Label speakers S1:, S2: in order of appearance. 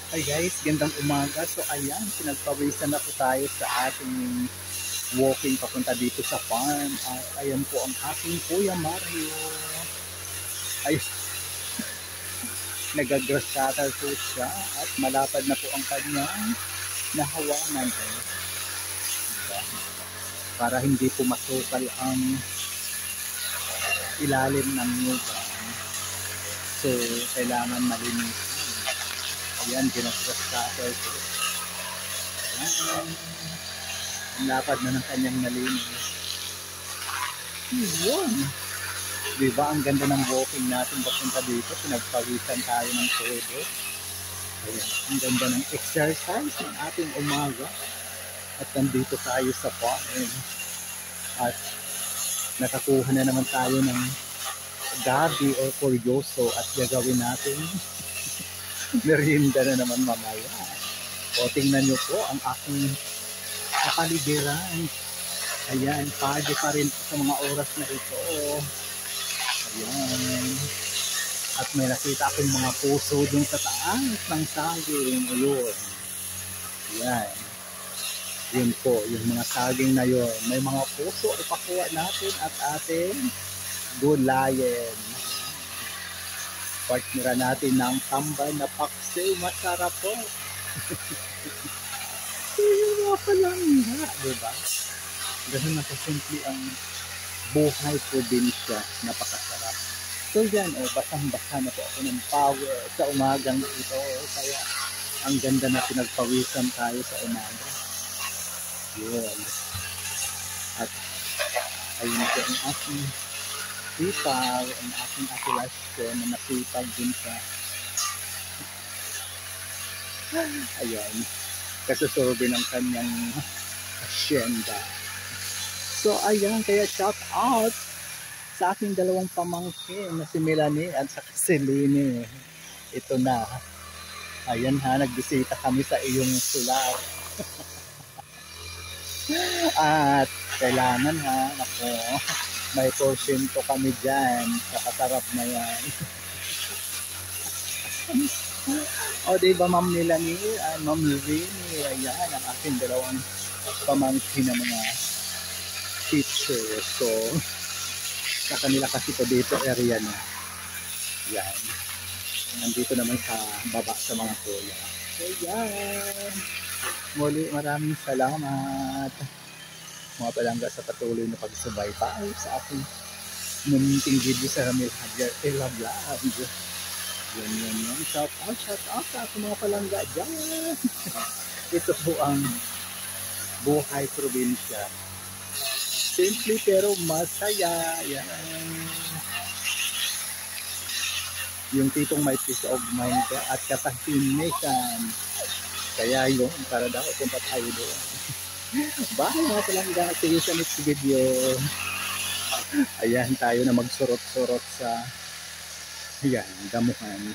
S1: Hi guys, gandang umaga. So ayan, pinagpawisan na po tayo sa ating walking papunta dito sa farm. At ayan po ang aking Kuya Mario. Ay, nagagrass cutter po siya at malapad na po ang kanyang nahawanan. Diba? Para hindi po masukal ang ilalim ng nyugan. So, kailangan malinis. Ayan, ginagrass cutter po. Ayan. Ang lapad na ng kanyang nalinis. Yun. Diba, ang ganda ng walking natin papunta dito. Pinagpawisan tayo ng todo. Ayan, ang ganda ng exercise ng ating umaga. At nandito tayo sa farm. At nakakuha na naman tayo ng gabi o kuryoso at gagawin natin merienda na naman mamaya. O tingnan nyo po ang aking kapaligiran. Ayan, pagi pa rin sa mga oras na ito. Ayan. At may nakita akong mga puso dun sa taas ng saging. Ayun. Ayan. Yun po, yung mga saging na yun. May mga puso, ipakuha natin at ating gulayin. Partnera natin ng tambay na paksiw. Masarap po. Yun mga palangga, diba? Ganun na kasimple ang buhay probinsya. Napakasarap. So yan, basang-basa na po ako ng power sa umagang ito. Kaya ang ganda na pinagpawisan tayo sa umaga. Yun. At ayun po ang aking sipag, ang aking atulasyon na nasipag din sa ayan, kasusurbi ng kanyang asyenda. So ayan, kaya shout out sa aking dalawang pamangkin na si Melanie at sa si Lini. Ito na. Ayan ha, nagbisita kami sa iyong sular. At kailangan ha, ako, may porsyento kami dyan sa kasarap na yan. O diba Ma'am Melanie, Ma'am Rini, ayan ang aking dalawang pamangkin na mga teacher. So, sa kanila kasi po dito area na. Yan. Nandito naman sa baba sa mga kuya. So, yan. Muli, maraming salamat. Mga palangga sa patuloy na pagsubaybay sa aking munting video sa Ramil Javier Ella Vlog. Yan. Shout out sa aking mga palangga dyan. Ito po ang buhay probinsya. Simple pero masaya. Yan. Yung tipong may peace of mind ka at katahimikan. Kaya yun, para daw punta tayo doon. Bye mga palangga. See you sa next video. Ayan tayo na magsurot-surot sa ayan, damuhan.